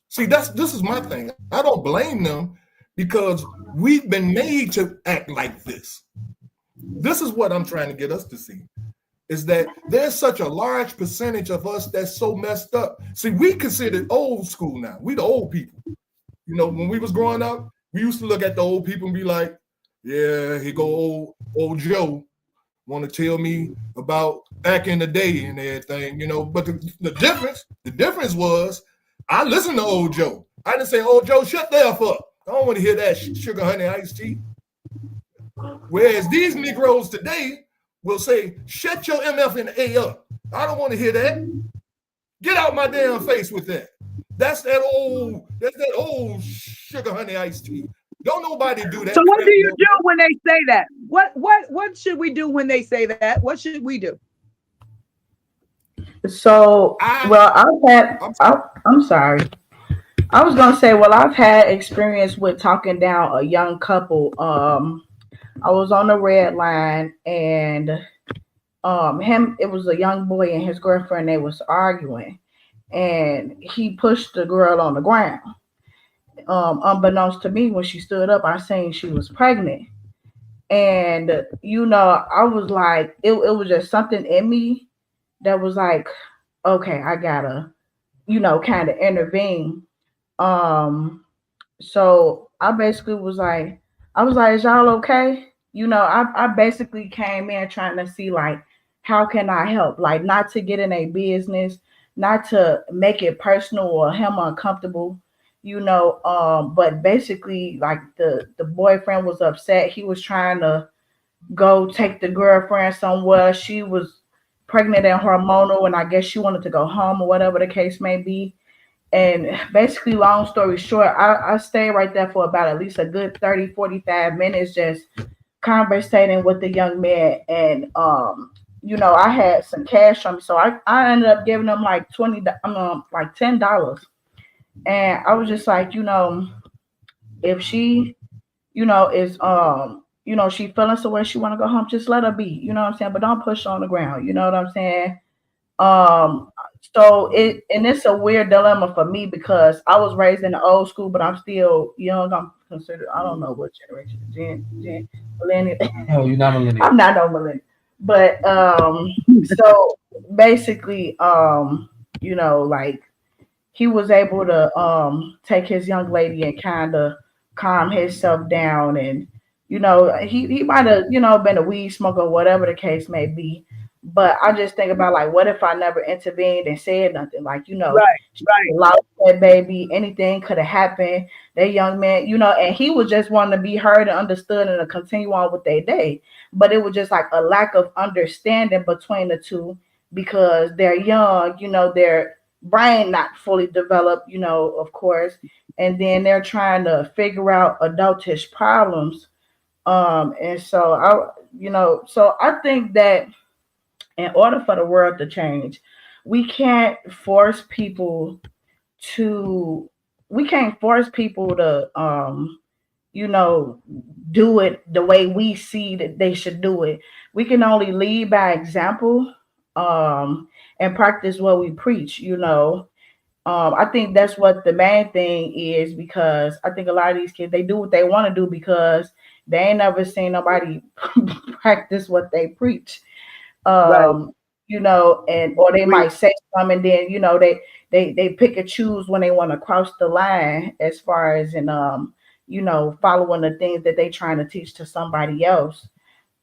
See, this is my thing. I don't blame them because we've been made to act like this. This is what I'm trying to get us to see, is that there's such a large percentage of us that's so messed up. See, we consider old school now. We the old people. You know, when we was growing up, we used to look at the old people and be like, yeah, here go old Joe, want to tell me about back in the day and everything, you know. But the difference was I listened to old Joe. I didn't say, old Joe, shut the F up. I don't want to hear that sugar honey iced tea. Whereas these Negroes today will say, shut your MF and A up. I don't want to hear that. Get out my damn face with that. That's that old sugar honey iced tea. Don't nobody do that. So what do you do when they say that? What should we do when they say that? What should we do? So, I'm sorry. I was gonna say, well, I've had experience with talking down a young couple. I was on the red line, and it was a young boy and his girlfriend. They was arguing, and he pushed the girl on the ground. Unbeknownst to me, when she stood up, I seen she was pregnant, and you know, I was like, it was just something in me that was like, okay, I gotta, you know, kind of intervene. So I basically was like, is y'all okay? You know, I basically came in trying to see, like, how can I help? Like, not to get in a business, not to make it personal or him uncomfortable, you know. But basically, like, the boyfriend was upset. He was trying to go take the girlfriend somewhere. She was pregnant and hormonal, and I guess she wanted to go home or whatever the case may be. And basically, long story short, I stayed right there for about at least a good 30, 45 minutes, just conversating with the young man. And, you know, I had some cash on me. So I ended up giving him like $10. And I was just like, you know, if she, you know, is, you know, she feeling so where she want to go home, just let her be, you know what I'm saying? But don't push her on the ground, you know what I'm saying? So it's a weird dilemma for me because I was raised in the old school, but I'm still young. I'm considered, I don't know what generation, Gen millennial. Oh, you're not millennial. I'm not no millennial. But so basically, you know, like, he was able to take his young lady and kind of calm himself down. And, you know, he might have, you know, been a weed smoker, whatever the case may be. But I just think about, like, what if I never intervened and said nothing? Like, you know, right. Lost that baby, anything could have happened. That young man, you know, and he was just wanting to be heard and understood and to continue on with their day. But it was just like a lack of understanding between the two because they're young, you know, their brain not fully developed, you know, of course. And then they're trying to figure out adultish problems. And so I think that in order for the world to change, we can't force people to you know, do it the way we see that they should do it. We can only lead by example, and practice what we preach, you know. I think that's what the main thing is, because I think a lot of these kids, they do what they want to do because they ain't never seen nobody practice what they preach. You know, and or they might say something, and then, you know, they pick and choose when they want to cross the line as far as in you know, following the things that they trying to teach to somebody else.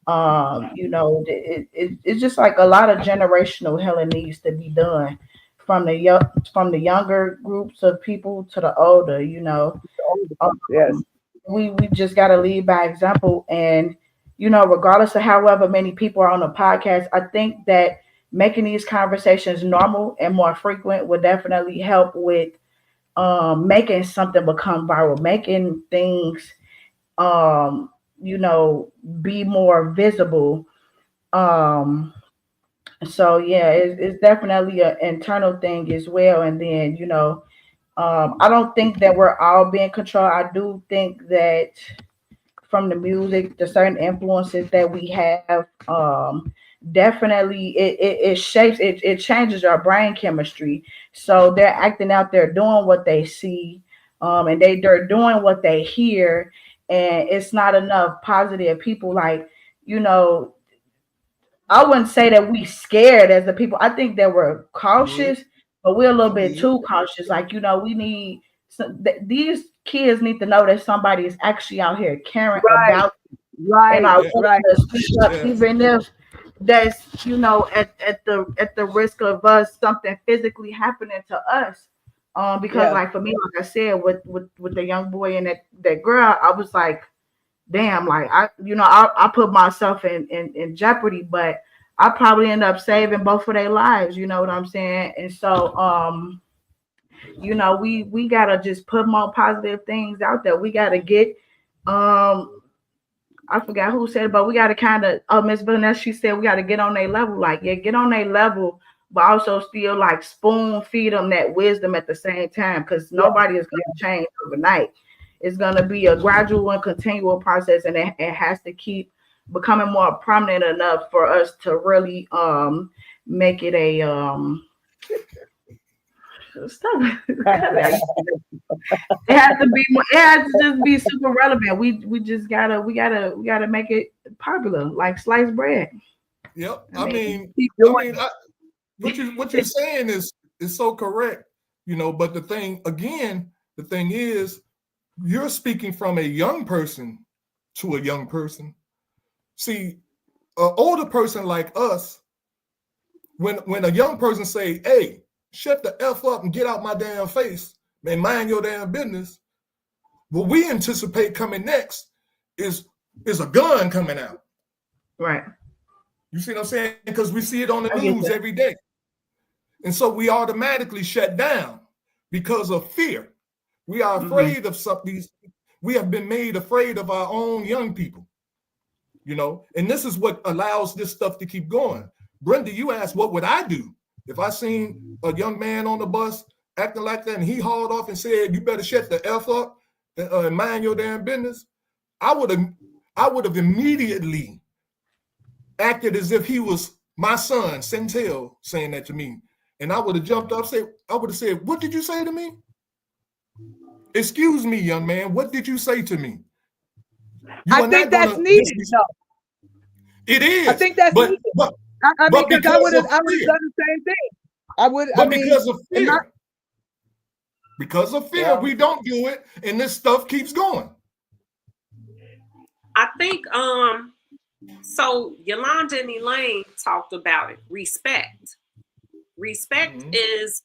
You know, it's just like a lot of generational healing needs to be done from the younger groups of people to the older, you know. Yes. We just got to lead by example. And, you know, regardless of however many people are on the podcast, I think that making these conversations normal and more frequent would definitely help with making something become viral, making things be more visible. So yeah, it's definitely an internal thing as well. And then I don't think that we're all being controlled. I do think that from the music, the certain influences that we have, definitely it shapes it changes our brain chemistry. So they're acting out there doing what they see, and they're doing what they hear, and it's not enough positive people. Like, I wouldn't say that we scared as the people. I think that we're cautious, but we're a little bit too cautious. Like, we need these kids need to know that somebody is actually out here caring about and are willing to speak up, even if that's at the risk of us something physically happening to us. Because like for me, like I said, with the young boy and that girl, I was like, damn, like I put myself in jeopardy, but I probably end up saving both of their lives. You know what I'm saying? And so we gotta just put more positive things out there. We gotta get I forgot who said it, but we gotta kind of Miss Vanessa, she said we gotta get on their level. Like, yeah, get on their level, but also still like spoon feed them that wisdom at the same time, because nobody is gonna change overnight. It's gonna be a gradual and continual process, and it has to keep becoming more prominent enough for us to really make it a stop. It has to be more, it has to just be super relevant. We just gotta make it popular, like sliced bread. Yep. What you're saying is so correct, but the thing is, you're speaking from a young person to a young person. See, an older person like us, when a young person say, hey, shut the F up and get out my damn face and mind your damn business, what we anticipate coming next is a gun coming out. Right. You see what I'm saying? Because we see it on the news every day. And so we automatically shut down because of fear. We are afraid of something. We have been made afraid of our own young people, and this is what allows this stuff to keep going. Brenda, you asked, what would I do if I seen a young man on the bus acting like that and he hauled off and said, you better shut the F up and mind your damn business? I would have immediately acted as if he was my son, Centel, saying that to me. And I would have jumped up, I would have said, what did you say to me? Excuse me, young man, what did you say to me? I think that's needed. It is. I think that's needed. Because I would have done the same thing. Because of fear, we don't do it, and this stuff keeps going. I think so Yolanda and Elaine talked about it. Respect is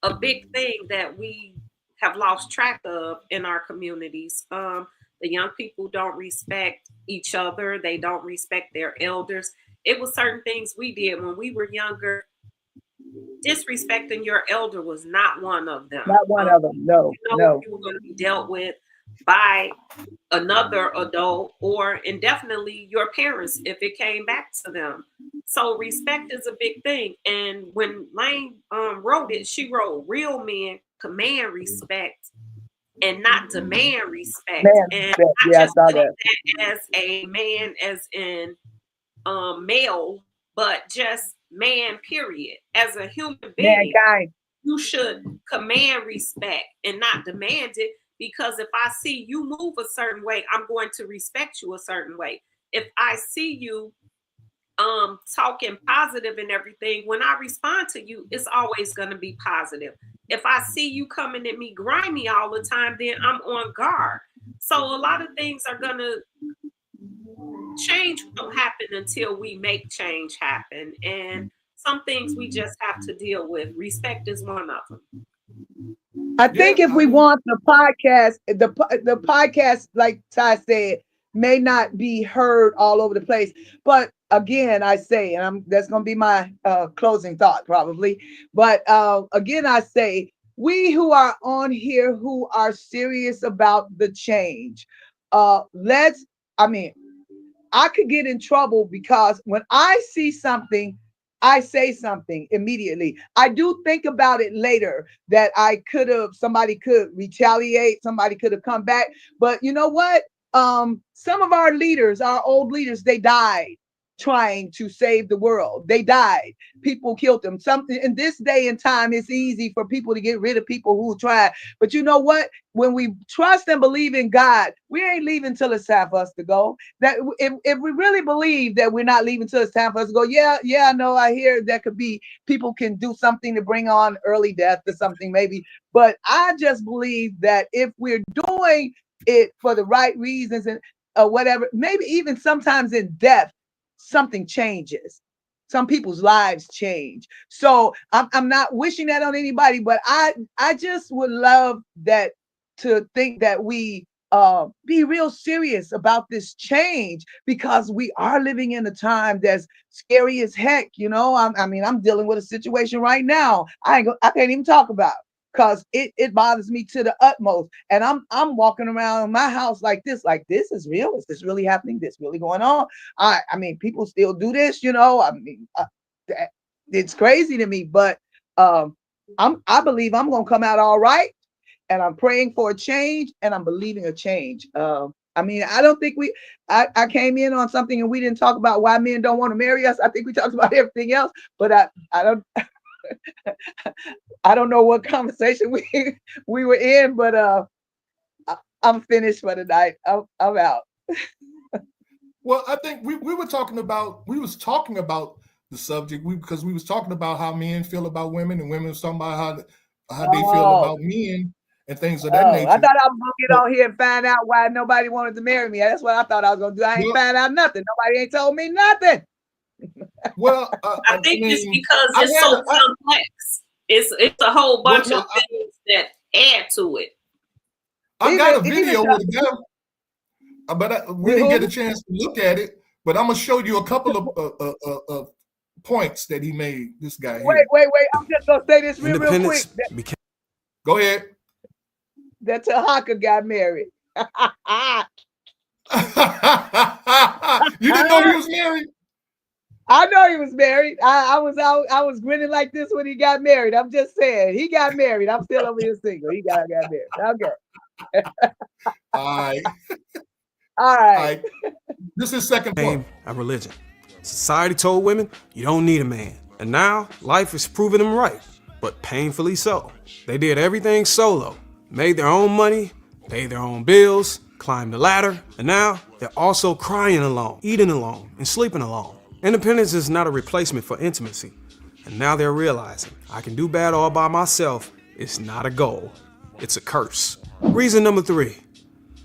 a big thing that we have lost track of in our communities. The young people don't respect each other. They don't respect their elders. It was certain things we did when we were younger. Disrespecting your elder was not one of them. Not one of them. No. You were going to be dealt with by another adult or indefinitely your parents if it came back to them. So respect is a big thing. And when Lane wrote it, she wrote, real men command respect and not demand respect. And not just that as a man, as in male, but just man, period. As a human being, mankind, you should command respect and not demand it. Because if I see you move a certain way, I'm going to respect you a certain way. If I see you talking positive and everything, when I respond to you, it's always going to be positive. If I see you coming at me grimy all the time, then I'm on guard. So a lot of things are going to change won't happen until we make change happen. And some things we just have to deal with. Respect is one of them. I think if we want the podcast, like Ty said, may not be heard all over the place. But again, I say, and that's going to be my closing thought probably. But again, I say, we who are on here who are serious about the change, I could get in trouble because when I see something, I say something immediately. I do think about it later that somebody could retaliate, somebody could have come back. But you know what? Some of our leaders, our old leaders, they died trying to save the world. They died. People killed them. Something in this day and time, it's easy for people to get rid of people who try. But you know what? When we trust and believe in God, we ain't leaving till it's time for us to go. That if we really believe that we're not leaving till it's time for us to go, yeah, I know, I hear that could be people can do something to bring on early death or something maybe. But I just believe that if we're doing it for the right reasons and whatever, maybe even sometimes in death, something changes. Some people's lives change. So I'm not wishing that on anybody, but I just would love that to think that we be real serious about this change, because we are living in a time that's scary as heck. You know, I'm dealing with a situation right now. I can't even talk about, because it bothers me to the utmost. And I'm walking around my house like this is real. Is this really happening? This really going on? I mean, people still do this, you know. I mean, it's crazy to me, but I believe I'm gonna come out all right, and I'm praying for a change, and I'm believing a change. I mean, I don't think I came in on something and we didn't talk about why men don't want to marry us. I think we talked about everything else, but I don't I don't know what conversation we were in, but I'm finished for the night. I'm out. Well, I think we was talking about the subject because we was talking about how men feel about women, and women was talking about how they feel about men and things of that nature. I thought I was gonna get on here and find out why nobody wanted to marry me. That's what I thought I was gonna do. I ain't find out nothing. Nobody ain't told me nothing. Well, I think it's because it's so complex. It's a whole bunch of things that add to it. I got a video with them, but we didn't get a chance to look at it. But I'm gonna show you a couple of points that he made. This guy here. Wait. I'm just gonna say this real quick. Go ahead. That Tahaka got married. You didn't know he was married? I know he was married. I was grinning like this when he got married. I'm just saying, he got married. I'm still over here single. He got married. Okay. All right. This is second point. And religion. Society told women you don't need a man, and now life is proving them right, but painfully so. They did everything solo, made their own money, paid their own bills, climbed the ladder, and now they're also crying alone, eating alone, and sleeping alone. Independence is not a replacement for intimacy, and now they're realizing I can do bad all by myself. It's not a goal, it's a curse. Reason number 3,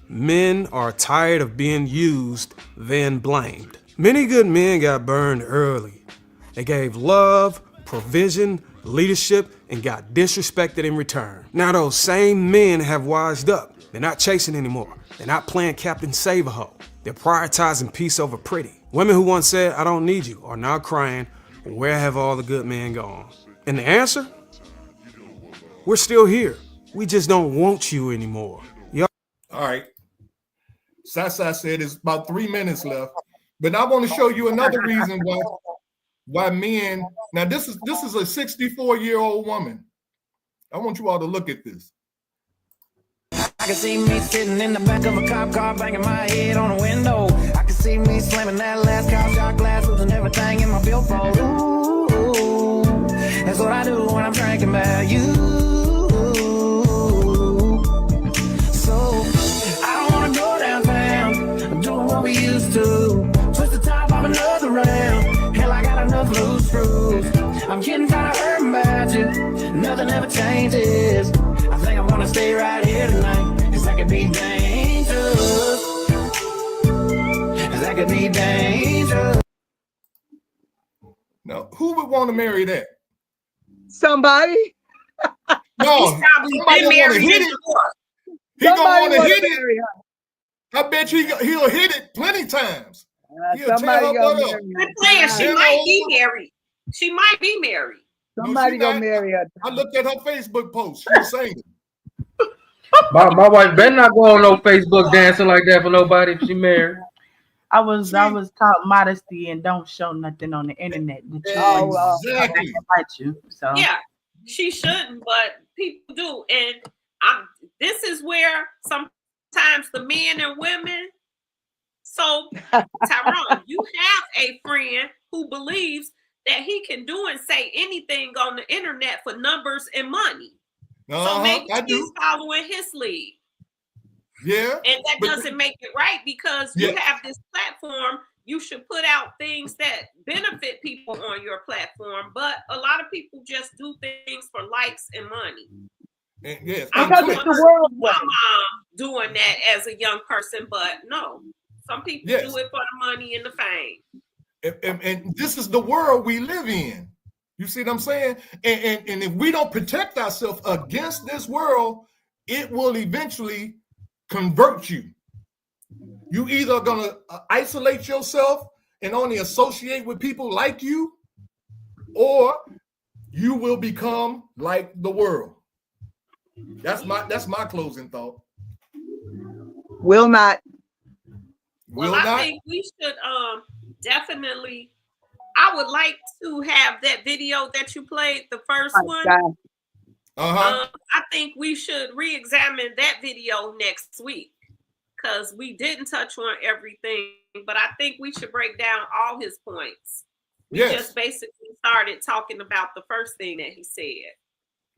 men are tired of being used, then blamed. Many good men got burned early. They gave love, provision, leadership, and got disrespected in return. Now those same men have wised up. They're not chasing anymore. They're not playing Captain Save-A-Ho. They're prioritizing peace over pretty. Women who once said, I don't need you, are now crying, where have all the good men gone? And the answer? We're still here. We just don't want you anymore. All right. Sasa said it's about 3 minutes left, but I want to show you another reason why men. Now this is a 64-year-old woman. I want you all to look at this. I can see me sitting in the back of a cop car, banging my head on a window. I can see me slamming that last car, shot glasses and everything in my billfold. Ooh, that's what I do when I'm drinking about you. So I don't wanna go downtown, doing what we used to. Twist the top of another round. Hell, I got enough loose screws. I'm getting tired of hearing about you. Nothing ever changes. I think I'm gonna stay right here tonight, 'cause that could be dangerous. 'Cause that could be dangerous. Now, who would want to marry that? Somebody. No, somebody want to hit it. He gonna want to hit it. I bet he'll hit it plenty times. He'll Somebody tear her gonna butt up. marry her. Playing, she Then might be married. She might be married. Somebody gonna marry her. I looked at her Facebook post. She was saying it. My wife better not go on no Facebook dancing like that for nobody if she married. I was taught modesty and don't show nothing on the internet. Exactly. So Yeah, she shouldn't, but people do. And this is where sometimes the men and women. So, Tyrone, you have a friend who believes that he can do and say anything on the internet for numbers and money. So maybe he's following his lead. Yeah. And that doesn't make it right because you have this platform. You should put out things that benefit people on your platform. But a lot of people just do things for likes and money. And yes, because it's the world. My mom doing that as a young person, but no. Some people do it for the money and the fame. And this is the world we live in. You see what I'm saying? And if we don't protect ourselves against this world, it will eventually convert you. You either gonna isolate yourself and only associate with people like you, or you will become like the world. That's my closing thought. Will not. I think we should definitely. I would like to have that video that you played, the first one. I think we should re-examine that video next week because we didn't touch on everything, but I think we should break down all his points. We just basically started talking about the first thing that he said.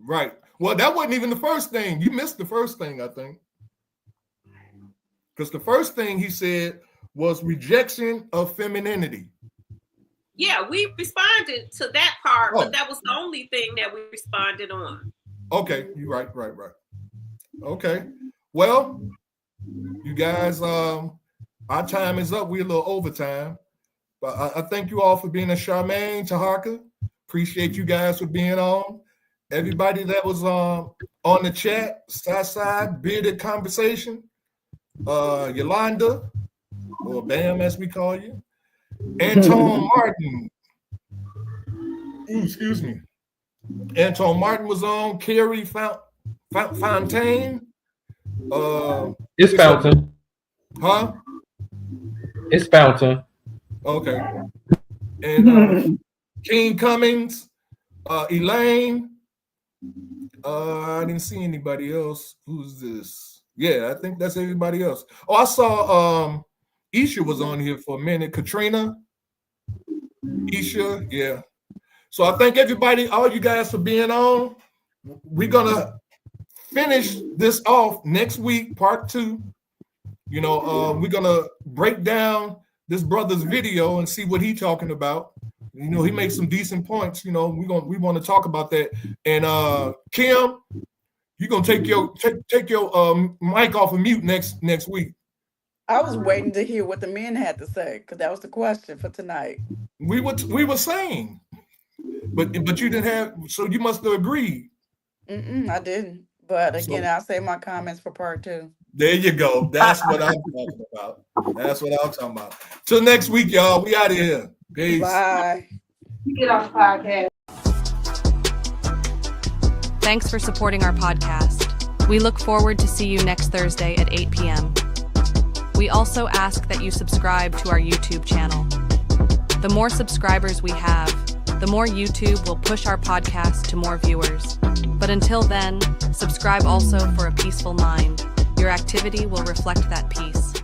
Right. Well, that wasn't even the first thing. You missed the first thing, I think. Because the first thing he said was rejection of femininity. Yeah, we responded to that part, but that was the only thing that we responded on. Okay, you're right. Okay. Well, you guys, our time is up. We're a little overtime. But I thank you all for being a Charmaine, Taharka. Appreciate you guys for being on. Everybody that was on the chat, side bearded conversation, Yolanda, or Bam as we call you, Anton Martin. Excuse me. Anton Martin was on. Carrie Fontaine. It's Fountain. Huh? It's Fountain. Okay. And King Cummings, Elaine. I didn't see anybody else. Who's this? Yeah, I think that's everybody else. Oh, I saw Isha was on here for a minute. Katrina. Isha, yeah. So I thank everybody, all you guys for being on. We're gonna finish this off next week, part 2. You know, we're gonna break down this brother's video and see what he's talking about. You know, he makes some decent points. You know, we want to talk about that. And Kim, you're gonna take your mic off of mute next week. I was waiting to hear what the men had to say because that was the question for tonight. We were saying, but you didn't have, so you must have agreed. I didn't. But again, I'll say my comments for part 2. There you go. That's what I'm talking about. That's what I'm talking about. Till next week, y'all. We out of here. Peace. Bye. Get off the podcast. Thanks for supporting our podcast. We look forward to see you next Thursday at 8 p.m. We also ask that you subscribe to our YouTube channel. The more subscribers we have, the more YouTube will push our podcast to more viewers. But until then, subscribe also for a peaceful mind. Your activity will reflect that peace.